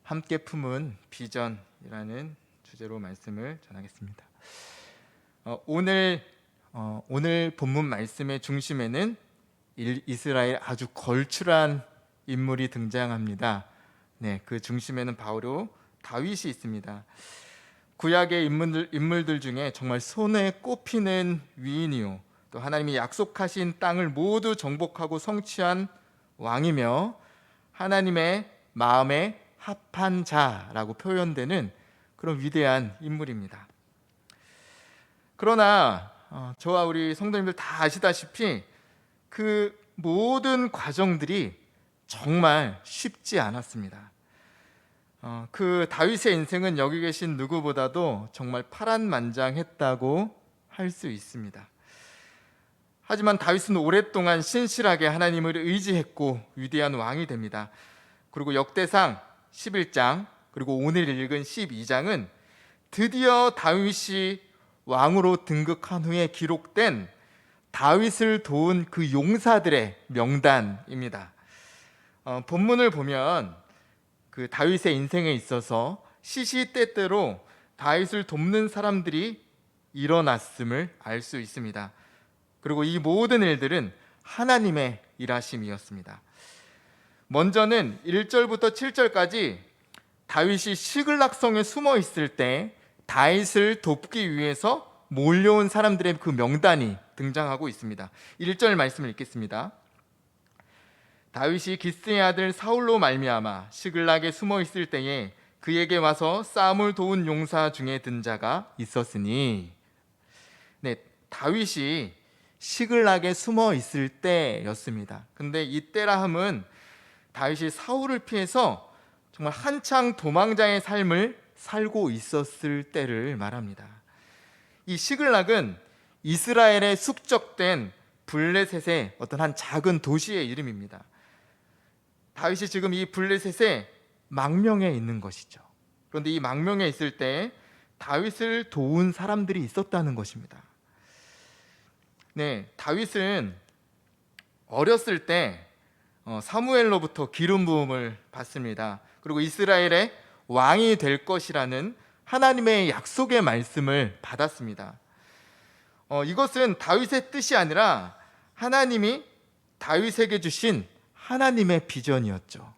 함께 품은 비전이라는 주제로 말씀을 전하겠습니다. 오늘 본문 말씀의 중심에는 이스라엘 아주 걸출한 인물이 등장합니다. 네, 그 중심에는 바로 다윗이 있습니다. 구약의 인물들 중에 정말 손에 꼽히는 위인이요, 또 하나님이 약속하신 땅을 모두 정복하고 성취한 왕이며 하나님의 마음에 합한 자라고 표현되는 그런 위대한 인물입니다. 그러나 저와 우리 성도님들 다 아시다시피 그 모든 과정들이 정말 쉽지 않았습니다. 그 다윗의 인생은 여기 계신 누구보다도 정말 파란만장했다고 할 수 있습니다. 하지만 다윗은 오랫동안 신실하게 하나님을 의지했고 위대한 왕이 됩니다. 그리고 역대상 11장 그리고 오늘 읽은 12장은 드디어 다윗이 왕으로 등극한 후에 기록된 다윗을 도운 그 용사들의 명단입니다. 본문을 보면 그 다윗의 인생에 있어서 시시때때로 다윗을 돕는 사람들이 일어났음을 알 수 있습니다. 그리고 이 모든 일들은 하나님의 일하심이었습니다. 먼저는 1절부터 7절까지 다윗이 시글락성에 숨어 있을 때 다윗을 돕기 위해서 몰려온 사람들의 그 명단이 등장하고 있습니다. 1절 말씀을 읽겠습니다. 다윗이 기스의 아들 사울로 말미암아 시글락에 숨어 있을 때에 그에게 와서 싸움을 도운 용사 중에 든 자가 있었으니, 네, 다윗이 시글락에 숨어 있을 때였습니다. 근데 이때라 함은 다윗이 사울을 피해서 정말 한창 도망자의 삶을 살고 있었을 때를 말합니다. 이 시글락은 이스라엘에 숙적된 블레셋의 어떤 한 작은 도시의 이름입니다. 다윗이 지금 이 블레셋의 망명에 있는 것이죠. 그런데 이 망명에 있을 때 다윗을 도운 사람들이 있었다는 것입니다. 네, 다윗은 어렸을 때 사무엘로부터 기름 부음을 받습니다. 그리고 이스라엘의 왕이 될 것이라는 하나님의 약속의 말씀을 받았습니다. 이것은 다윗의 뜻이 아니라 하나님이 다윗에게 주신 하나님의 비전이었죠.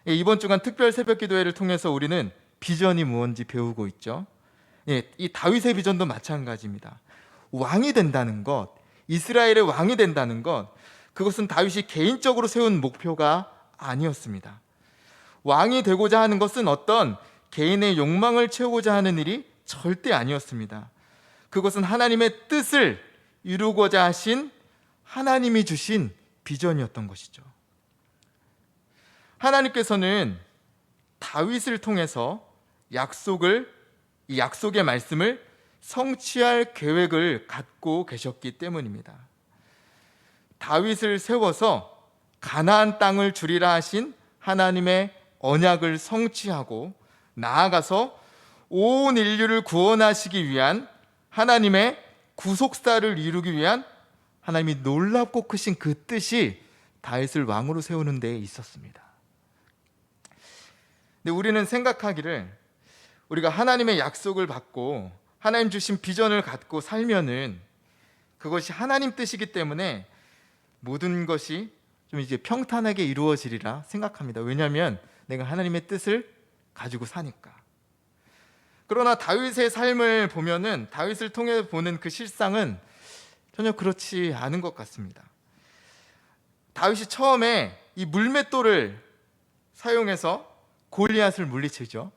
이번 주간 특별 새벽 기도회를 통해서 우리는 비전이 무엇인지 배우고 있죠. 이 다윗의 비전도 마찬가지입니다. 왕이 된다는 것, 이스라엘의 왕이 된다는 것, 그것은 다윗이 개인적으로 세운 목표가 아니었습니다. 왕이 되고자 하는 것은 어떤 개인의 욕망을 채우고자 하는 일이 절대 아니었습니다. 그것은 하나님의 뜻을 이루고자 하신 하나님이 주신 비전이었던 것이죠. 하나님께서는 다윗을 통해서 이 약속의 말씀을 성취할 계획을 갖고 계셨기 때문입니다. 다윗을 세워서 가나안 땅을 주리라 하신 하나님의 언약을 성취하고 나아가서 온 인류를 구원하시기 위한 하나님의 구속사를 이루기 위한 하나님이 놀랍고 크신 그 뜻이 다윗을 왕으로 세우는 데에 있었습니다. 근데 우리는 생각하기를 우리가 하나님의 약속을 받고 하나님 주신 비전을 갖고 살면은 그것이 하나님 뜻이기 때문에 모든 것이 좀 이제 평탄하게 이루어지리라 생각합니다. 왜냐하면 내가 하나님의 뜻을 가지고 사니까. 그러나 다윗의 삶을 보면은 다윗을 통해 보는 그 실상은 전혀 그렇지 않은 것 같습니다. 다윗이 처음에 이 물맷돌을 사용해서 골리앗을 물리치죠.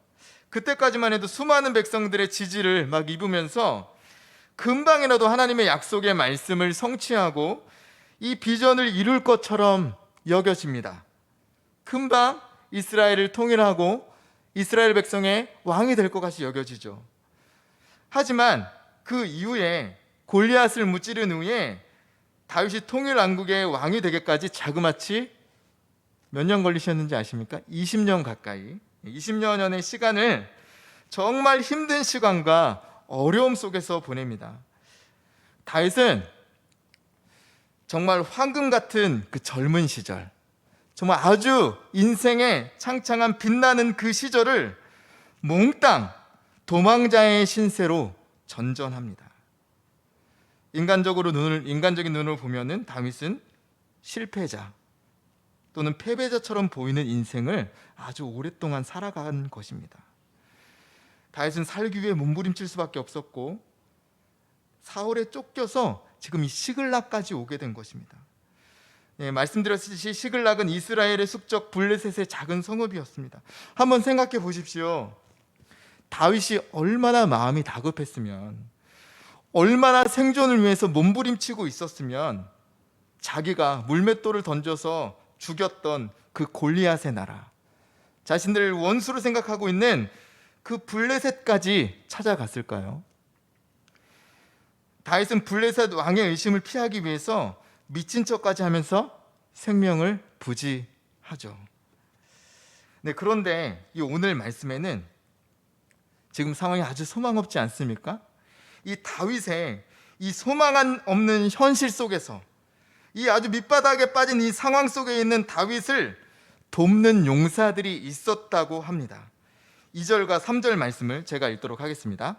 그때까지만 해도 수많은 백성들의 지지를 막 입으면서 금방이라도 하나님의 약속의 말씀을 성취하고 이 비전을 이룰 것처럼 여겨집니다. 금방 이스라엘을 통일하고 이스라엘 백성의 왕이 될 것 같이 여겨지죠. 하지만 그 이후에 골리앗을 무찌른 후에 다윗이 통일 왕국의 왕이 되기까지 자그마치 몇 년 걸리셨는지 아십니까? 20년 가까이, 20년의 시간을 정말 힘든 시간과 어려움 속에서 보냅니다. 다윗은 정말 황금 같은 그 젊은 시절, 정말 아주 인생의 창창한 빛나는 그 시절을 몽땅 도망자의 신세로 전전합니다. 인간적인 눈으로 보면은 다윗은 실패자 또는 패배자처럼 보이는 인생을 아주 오랫동안 살아간 것입니다. 다윗은 살기 위해 몸부림칠 수밖에 없었고 사울에 쫓겨서 지금 이 시글락까지 오게 된 것입니다. 말씀드렸듯이 시글락은 이스라엘의 숙적 블레셋의 작은 성읍이었습니다. 한번 생각해 보십시오. 다윗이 얼마나 마음이 다급했으면, 얼마나 생존을 위해서 몸부림치고 있었으면 자기가 물맷돌을 던져서 죽였던 그 골리앗의 나라, 자신들을 원수로 생각하고 있는 그 블레셋까지 찾아갔을까요? 다윗은 블레셋 왕의 의심을 피하기 위해서 미친 척까지 하면서 생명을 부지하죠. 네, 그런데 이 오늘 말씀에는 지금 상황이 아주 소망 없지 않습니까? 이 다윗의 이 소망 없는 현실 속에서, 이 아주 밑바닥에 빠진 이 상황 속에 있는 다윗을 돕는 용사들이 있었다고 합니다. 2절과 3절 말씀을 제가 읽도록 하겠습니다.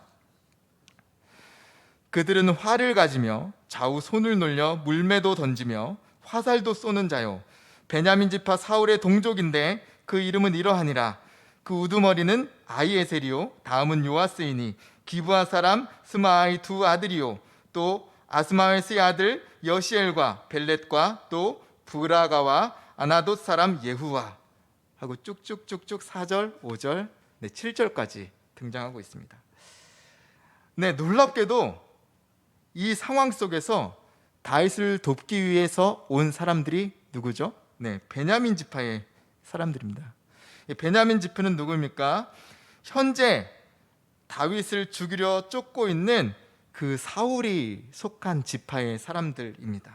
그들은 활을 가지며 좌우 손을 놀려 물매도 던지며 화살도 쏘는 자요, 베냐민 지파 사울의 동족인데 그 이름은 이러하니라. 그 우두머리는 아히에셀이요, 다음은 요아스이니 기브아 사람 스마아의 두 아들이요, 또 아스마웨스의 아들 여시엘과 벨렛과 또 브라가와 아나돗 사람 예후와 하고 쭉쭉쭉쭉 4절, 5절, 7절까지 등장하고 있습니다. 네, 놀랍게도 이 상황 속에서 다윗을 돕기 위해서 온 사람들이 누구죠? 네, 베냐민 지파의 사람들입니다. 베냐민 지파는 누구입니까? 현재 다윗을 죽이려 쫓고 있는 그 사울이 속한 지파의 사람들입니다.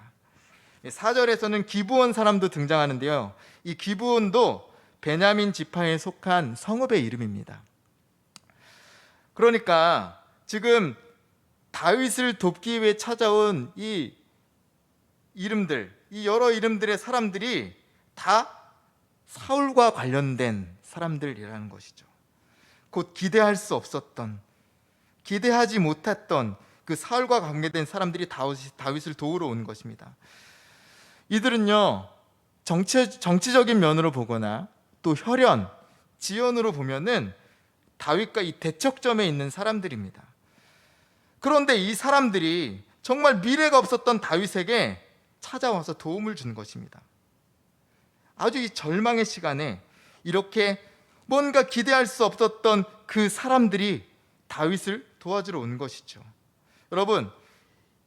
4절에서는 기브온 사람도 등장하는데요, 이 기브온도 베냐민 지파에 속한 성읍의 이름입니다. 그러니까 지금 다윗을 돕기 위해 찾아온 이 이름들, 이 여러 이름들의 사람들이 다 사울과 관련된 사람들이라는 것이죠. 곧 기대할 수 없었던, 기대하지 못했던 그 사울과 관계된 사람들이 다윗을 도우러 온 것입니다. 이들은요, 정치적인 면으로 보거나 또 혈연, 지연으로 보면은 다윗과 이 대척점에 있는 사람들입니다. 그런데 이 사람들이 정말 미래가 없었던 다윗에게 찾아와서 도움을 준 것입니다. 아주 이 절망의 시간에 이렇게 뭔가 기대할 수 없었던 그 사람들이 다윗을 도와주러 온 것이죠. 여러분,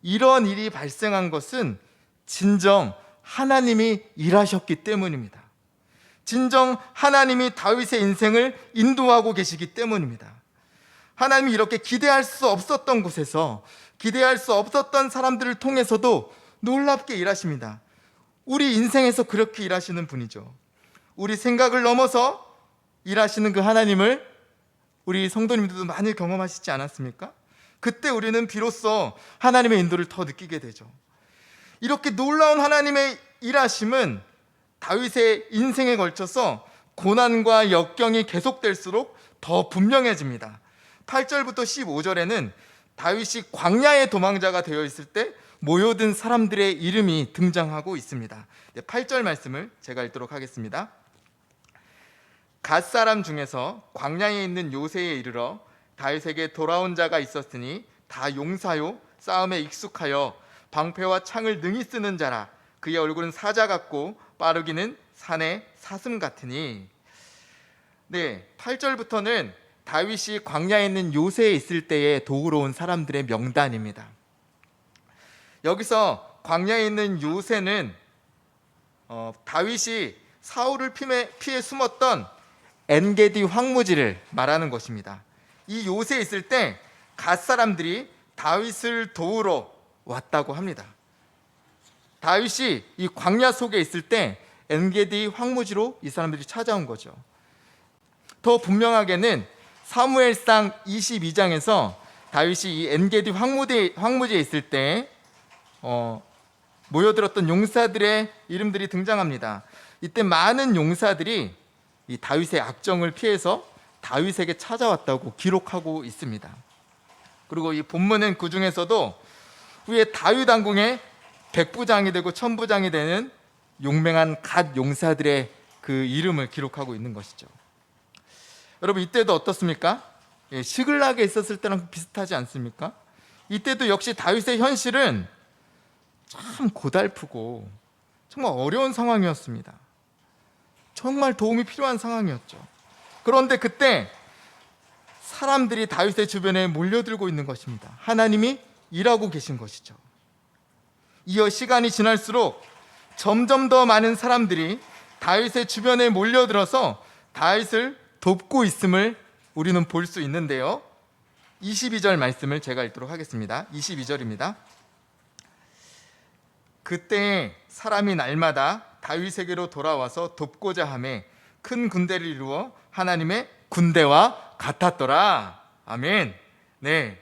이런 일이 발생한 것은 진정 하나님이 일하셨기 때문입니다. 진정 하나님이 다윗의 인생을 인도하고 계시기 때문입니다. 하나님이 이렇게 기대할 수 없었던 곳에서, 기대할 수 없었던 사람들을 통해서도 놀랍게 일하십니다. 우리 인생에서 그렇게 일하시는 분이죠. 우리 생각을 넘어서 일하시는 그 하나님을 우리 성도님들도 많이 경험하시지 않았습니까? 그때 우리는 비로소 하나님의 인도를 더 느끼게 되죠. 이렇게 놀라운 하나님의 일하심은 다윗의 인생에 걸쳐서 고난과 역경이 계속될수록 더 분명해집니다. 8절부터 15절에는 다윗이 광야의 도망자가 되어 있을 때 모여든 사람들의 이름이 등장하고 있습니다. 8절 말씀을 제가 읽도록 하겠습니다. 갓 사람 중에서 광야에 있는 요새에 이르러 다윗에게 돌아온 자가 있었으니 다 용사요, 싸움에 익숙하여 방패와 창을 능히 쓰는 자라. 그의 얼굴은 사자 같고 빠르기는 산의 사슴 같으니. 네, 8절부터는 다윗이 광야에 있는 요새에 있을 때에 도우러 온 사람들의 명단입니다. 여기서 광야에 있는 요새는 다윗이 사울을 피해 숨었던 엔게디 황무지를 말하는 것입니다. 이 요새에 있을 때 갓 사람들이 다윗을 도우러 왔다고 합니다. 다윗이 이 광야 속에 있을 때 엔게디 황무지로 이 사람들이 찾아온 거죠. 더 분명하게는 사무엘상 22장에서 다윗이 이 엔게디 황무지에 있을 때 모여들었던 용사들의 이름들이 등장합니다. 이때 많은 용사들이 이 다윗의 악정을 피해서 다윗에게 찾아왔다고 기록하고 있습니다. 그리고 이 본문은 그 중에서도 후에 다윗 왕궁의 백부장이 되고 천부장이 되는 용맹한 갓 용사들의 그 이름을 기록하고 있는 것이죠. 여러분, 이때도 어떻습니까? 시글락에 있었을 때랑 비슷하지 않습니까? 이때도 역시 다윗의 현실은 참 고달프고 정말 어려운 상황이었습니다. 정말 도움이 필요한 상황이었죠. 그런데 그때 사람들이 다윗의 주변에 몰려들고 있는 것입니다. 하나님이 일하고 계신 것이죠. 이어 시간이 지날수록 점점 더 많은 사람들이 다윗의 주변에 몰려들어서 다윗을 돕고 있음을 우리는 볼 수 있는데요. 22절 말씀을 제가 읽도록 하겠습니다. 22절입니다. 그때 사람이 날마다 다윗에게로 돌아와서 돕고자 하매 큰 군대를 이루어 하나님의 군대와 같았더라. 아멘. 네,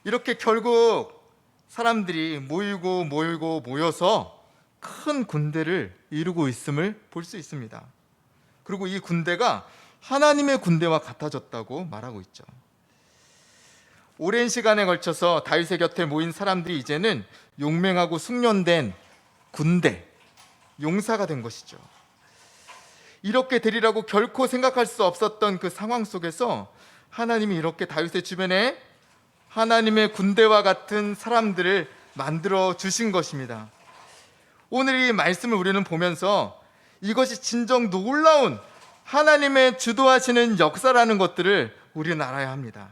이렇게 결국 사람들이 모여서 큰 군대를 이루고 있음을 볼 수 있습니다. 그리고 이 군대가 하나님의 군대와 같아졌다고 말하고 있죠. 오랜 시간에 걸쳐서 다윗의 곁에 모인 사람들이 이제는 용맹하고 숙련된 군대, 용사가 된 것이죠. 이렇게 되리라고 결코 생각할 수 없었던 그 상황 속에서 하나님이 이렇게 다윗의 주변에 하나님의 군대와 같은 사람들을 만들어 주신 것입니다. 오늘 이 말씀을 우리는 보면서 이것이 진정 놀라운 하나님의 주도하시는 역사라는 것들을 우리는 알아야 합니다.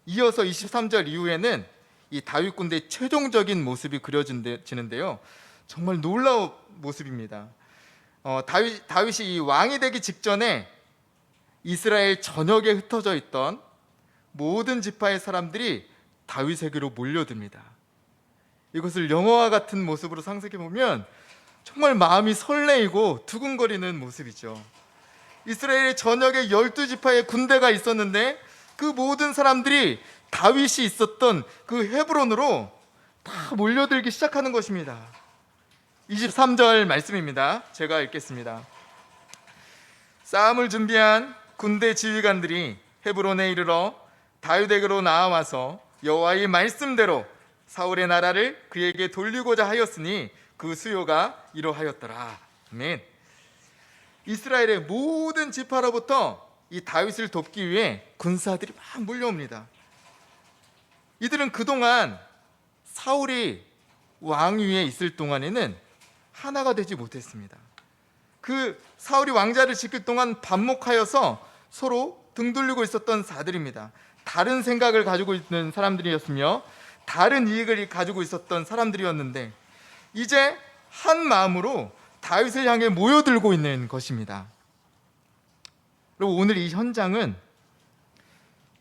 이어서 23절 이후에는 이 다윗 군대의 최종적인 모습이 그려지는데요, 정말 놀라운 모습입니다. 다윗이 이 왕이 되기 직전에 이스라엘 전역에 흩어져 있던 모든 지파의 사람들이 다윗에게로 몰려듭니다. 이것을 영화와 같은 모습으로 상상해 보면 정말 마음이 설레이고 두근거리는 모습이죠. 이스라엘 전역에 12지파의 군대가 있었는데 그 모든 사람들이 다윗이 있었던 그 헤브론으로 다 몰려들기 시작하는 것입니다. 23절 말씀입니다. 제가 읽겠습니다. 싸움을 준비한 군대 지휘관들이 헤브론에 이르러 다윗에게로 나와서 여호와의 말씀대로 사울의 나라를 그에게 돌리고자 하였으니 그 수요가 이러하였더라. 아멘. 이스라엘의 모든 지파로부터 이 다윗을 돕기 위해 군사들이 막 몰려옵니다. 이들은 그동안 사울이 왕위에 있을 동안에는 하나가 되지 못했습니다. 그 사울이 왕자를 지킬 동안 반목하여서 서로 등 돌리고 있었던 자들입니다. 다른 생각을 가지고 있는 사람들이었으며 다른 이익을 가지고 있었던 사람들이었는데 이제 한 마음으로 다윗을 향해 모여들고 있는 것입니다. 그리고 오늘 이 현장은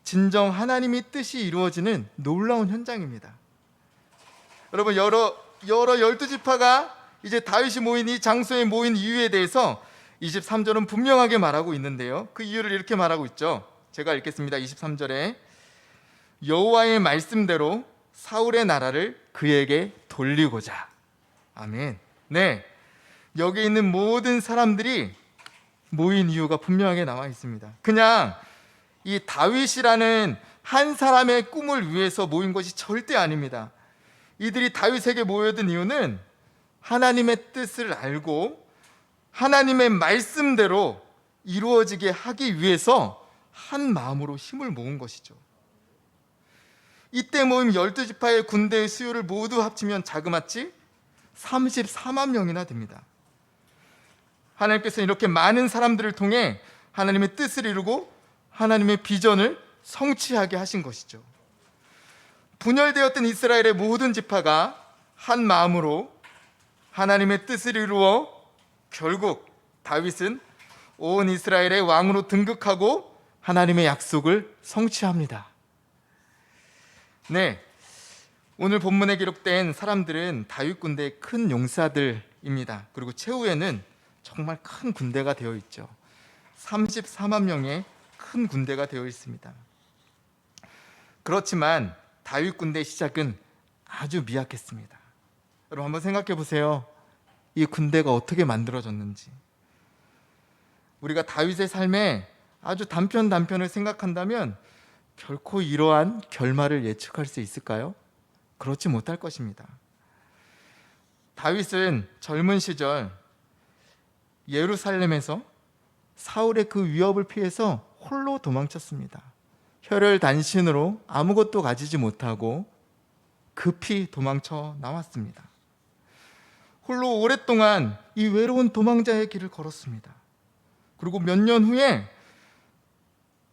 진정 하나님의 뜻이 이루어지는 놀라운 현장입니다. 여러분, 여러 12지파가 이제 다윗이 모인 이 장소에 모인 이유에 대해서 23절은 분명하게 말하고 있는데요, 그 이유를 이렇게 말하고 있죠. 제가 읽겠습니다. 23절에 여호와의 말씀대로 사울의 나라를 그에게 돌리고자. 아멘. 네, 여기 있는 모든 사람들이 모인 이유가 분명하게 나와 있습니다. 그냥 이 다윗이라는 한 사람의 꿈을 위해서 모인 것이 절대 아닙니다. 이들이 다윗에게 모여든 이유는 하나님의 뜻을 알고 하나님의 말씀대로 이루어지게 하기 위해서 한 마음으로 힘을 모은 것이죠. 이때 모임 12지파의 군대의 수요를 모두 합치면 자그마치 34만 명이나 됩니다. 하나님께서는 이렇게 많은 사람들을 통해 하나님의 뜻을 이루고 하나님의 비전을 성취하게 하신 것이죠. 분열되었던 이스라엘의 모든 지파가 한 마음으로 하나님의 뜻을 이루어 결국 다윗은 온 이스라엘의 왕으로 등극하고 하나님의 약속을 성취합니다. 네, 오늘 본문에 기록된 사람들은 다윗 군대의 큰 용사들입니다. 그리고 최후에는 정말 큰 군대가 되어 있죠. 34만 명의 큰 군대가 되어 있습니다. 그렇지만 다윗 군대의 시작은 아주 미약했습니다. 여러분 한번 생각해 보세요. 이 군대가 어떻게 만들어졌는지. 우리가 다윗의 삶에 아주 단편을 생각한다면 결코 이러한 결말을 예측할 수 있을까요? 그렇지 못할 것입니다. 다윗은 젊은 시절 예루살렘에서 사울의 그 위협을 피해서 홀로 도망쳤습니다. 혈혈단신으로 아무것도 가지지 못하고 급히 도망쳐 나왔습니다. 홀로 오랫동안 이 외로운 도망자의 길을 걸었습니다. 그리고 몇 년 후에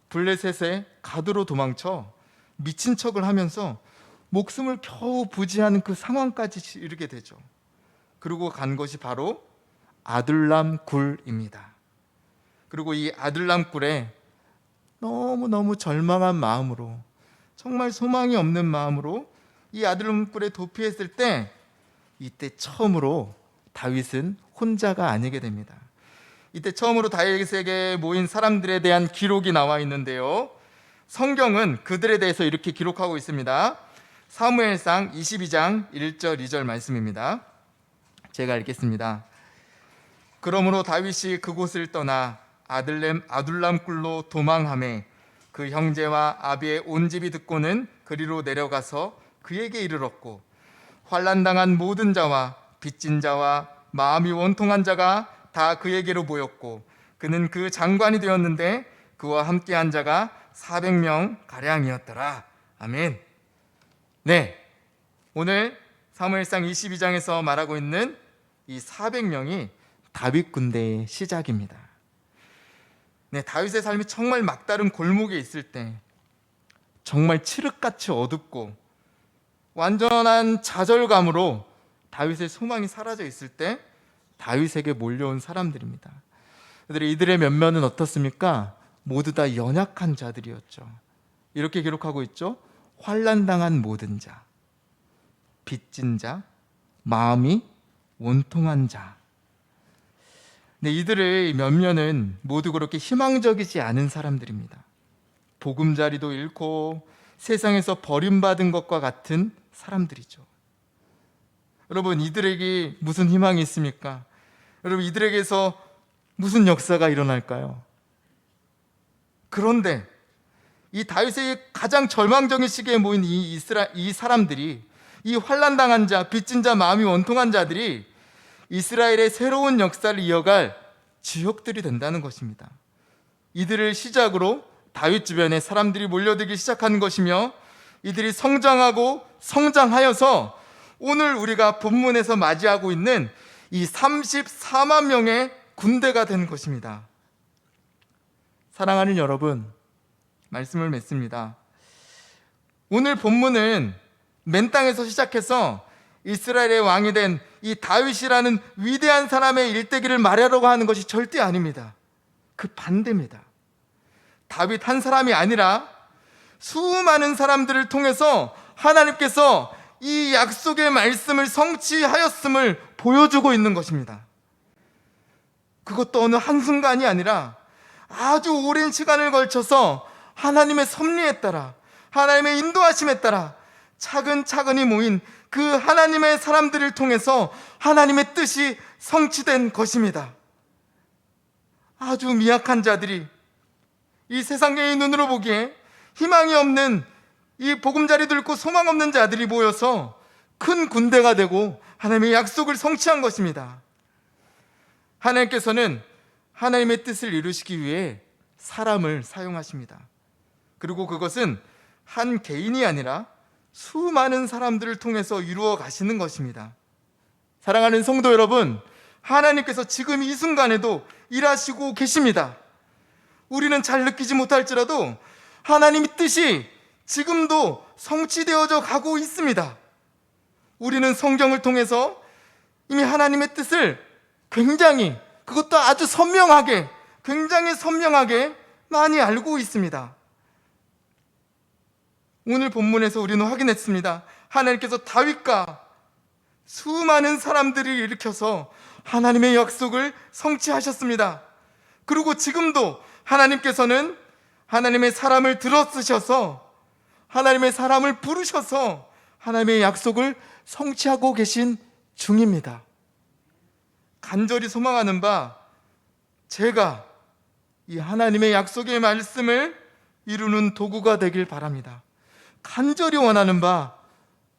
블레셋의 가드로 도망쳐 미친 척을 하면서 목숨을 겨우 부지하는 그 상황까지 이르게 되죠. 그리고 간 것이 바로 아둘람 굴입니다. 그리고 이 아둘람 굴에 너무너무 절망한 마음으로, 정말 소망이 없는 마음으로 이 아둘람 굴에 도피했을 때, 이때 처음으로 다윗은 혼자가 아니게 됩니다. 이때 처음으로 다윗에게 모인 사람들에 대한 기록이 나와 있는데요, 성경은 그들에 대해서 이렇게 기록하고 있습니다. 사무엘상 22장 1절 2절 말씀입니다. 제가 읽겠습니다. 그러므로 다윗이 그곳을 떠나 아둘람 굴로 도망하매 그 형제와 아비의 온 집이 듣고는 그리로 내려가서 그에게 이르렀고, 환난당한 모든 자와 빚진 자와 마음이 원통한 자가 다 그에게로 모였고, 그는 그 장관이 되었는데 그와 함께한 자가 400명 가량이었더라. 아멘. 네, 오늘 사무엘상 22장에서 말하고 있는 이 400명이 다윗 군대의 시작입니다. 네, 다윗의 삶이 정말 막다른 골목에 있을 때, 정말 칠흑같이 어둡고 완전한 좌절감으로 다윗의 소망이 사라져 있을 때 다윗에게 몰려온 사람들입니다. 이들의 면면은 어떻습니까? 모두 다 연약한 자들이었죠. 이렇게 기록하고 있죠. 환난당한 모든 자, 빚진 자, 마음이 원통한 자. 네, 이들의 면면은 모두 그렇게 희망적이지 않은 사람들입니다. 보금자리도 잃고 세상에서 버림받은 것과 같은 사람들이죠. 여러분, 이들에게 무슨 희망이 있습니까? 여러분, 이들에게서 무슨 역사가 일어날까요? 그런데 이 다윗의 가장 절망적인 시기에 모인 이 사람들이, 이 환난당한 자, 빚진 자, 마음이 원통한 자들이 이스라엘의 새로운 역사를 이어갈 주역들이 된다는 것입니다. 이들을 시작으로 다윗 주변에 사람들이 몰려들기 시작하는 것이며, 이들이 성장하고 성장하여서 오늘 우리가 본문에서 맞이하고 있는 이 34만 명의 군대가 된 것입니다. 사랑하는 여러분, 말씀을 맺습니다. 오늘 본문은 맨 땅에서 시작해서 이스라엘의 왕이 된 이 다윗이라는 위대한 사람의 일대기를 말하려고 하는 것이 절대 아닙니다. 그 반대입니다. 다윗 한 사람이 아니라 수많은 사람들을 통해서 하나님께서 이 약속의 말씀을 성취하였음을 보여주고 있는 것입니다. 그것도 어느 한순간이 아니라 아주 오랜 시간을 걸쳐서 하나님의 섭리에 따라, 하나님의 인도하심에 따라 차근차근히 모인 그 하나님의 사람들을 통해서 하나님의 뜻이 성취된 것입니다. 아주 미약한 자들이, 이 세상의 눈으로 보기에 희망이 없는 이 보금자리 들고 소망 없는 자들이 모여서 큰 군대가 되고 하나님의 약속을 성취한 것입니다. 하나님께서는 하나님의 뜻을 이루시기 위해 사람을 사용하십니다. 그리고 그것은 한 개인이 아니라 수많은 사람들을 통해서 이루어 가시는 것입니다. 사랑하는 성도 여러분, 하나님께서 지금 이 순간에도 일하시고 계십니다. 우리는 잘 느끼지 못할지라도 하나님의 뜻이 지금도 성취되어져 가고 있습니다. 우리는 성경을 통해서 이미 하나님의 뜻을 굉장히, 그것도 아주 선명하게, 굉장히 선명하게 많이 알고 있습니다. 오늘 본문에서 우리는 확인했습니다. 하나님께서 다윗과 수많은 사람들을 일으켜서 하나님의 약속을 성취하셨습니다. 그리고 지금도 하나님께서는 하나님의 사람을 들어쓰셔서, 하나님의 사람을 부르셔서 하나님의 약속을 성취하고 계신 중입니다. 간절히 소망하는 바, 제가 이 하나님의 약속의 말씀을 이루는 도구가 되길 바랍니다. 간절히 원하는 바,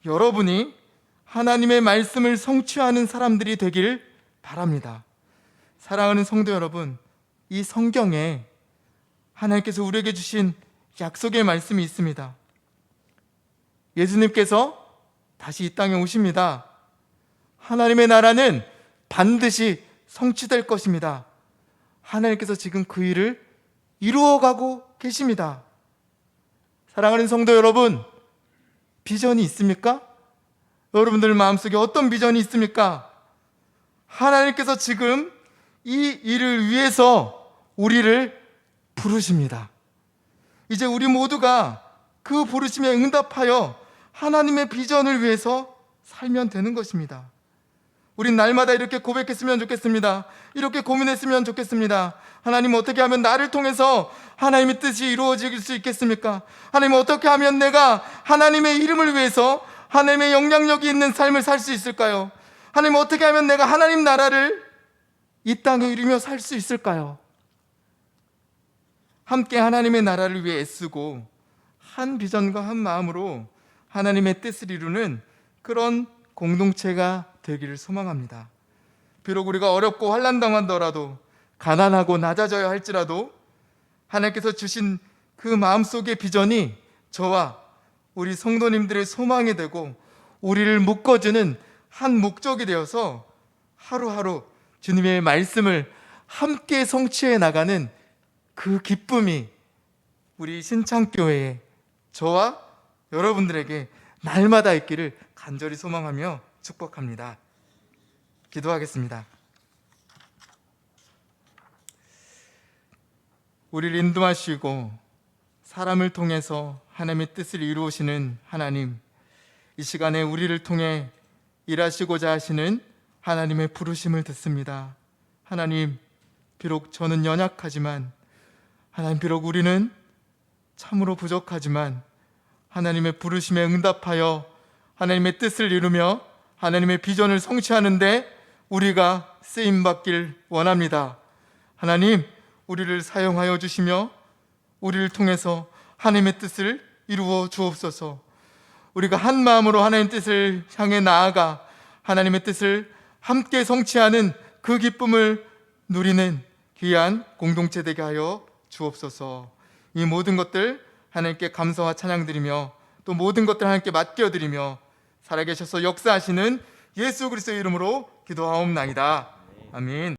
여러분이 하나님의 말씀을 성취하는 사람들이 되길 바랍니다. 사랑하는 성도 여러분, 이 성경에 하나님께서 우리에게 주신 약속의 말씀이 있습니다. 예수님께서 다시 이 땅에 오십니다. 하나님의 나라는 반드시 성취될 것입니다. 하나님께서 지금 그 일을 이루어가고 계십니다. 사랑하는 성도 여러분, 비전이 있습니까? 여러분들 마음속에 어떤 비전이 있습니까? 하나님께서 지금 이 일을 위해서 우리를 부르십니다. 이제 우리 모두가 그 부르심에 응답하여 하나님의 비전을 위해서 살면 되는 것입니다. 우린 날마다 이렇게 고백했으면 좋겠습니다. 이렇게 고민했으면 좋겠습니다. 하나님, 어떻게 하면 나를 통해서 하나님의 뜻이 이루어질 수 있겠습니까? 하나님, 어떻게 하면 내가 하나님의 이름을 위해서 하나님의 영향력이 있는 삶을 살 수 있을까요? 하나님, 어떻게 하면 내가 하나님 나라를 이 땅에 이루며 살 수 있을까요? 함께 하나님의 나라를 위해 애쓰고 한 비전과 한 마음으로 하나님의 뜻을 이루는 그런 공동체가 되기를 소망합니다. 비록 우리가 어렵고 환난당하더라도, 가난하고 낮아져야 할지라도 하나님께서 주신 그 마음속의 비전이 저와 우리 성도님들의 소망이 되고 우리를 묶어주는 한 목적이 되어서 하루하루 주님의 말씀을 함께 성취해 나가는 그 기쁨이 우리 신창교회에 저와 여러분들에게 날마다 있기를 간절히 소망하며 축복합니다. 기도하겠습니다. 우리를 인도하시고 사람을 통해서 하나님의 뜻을 이루시는 하나님, 이 시간에 우리를 통해 일하시고자 하시는 하나님의 부르심을 듣습니다. 하나님, 비록 저는 연약하지만, 하나님, 비록 우리는 참으로 부족하지만 하나님의 부르심에 응답하여 하나님의 뜻을 이루며 하나님의 비전을 성취하는데 우리가 쓰임받길 원합니다. 하나님, 우리를 사용하여 주시며 우리를 통해서 하나님의 뜻을 이루어 주옵소서. 우리가 한 마음으로 하나님의 뜻을 향해 나아가 하나님의 뜻을 함께 성취하는 그 기쁨을 누리는 귀한 공동체 되게 하여 주옵소서. 이 모든 것들 하나님께 감사와 찬양드리며 또 모든 것들 하나님께 맡겨드리며 살아계셔서 역사하시는 예수 그리스도의 이름으로 기도하옵나이다. 아멘.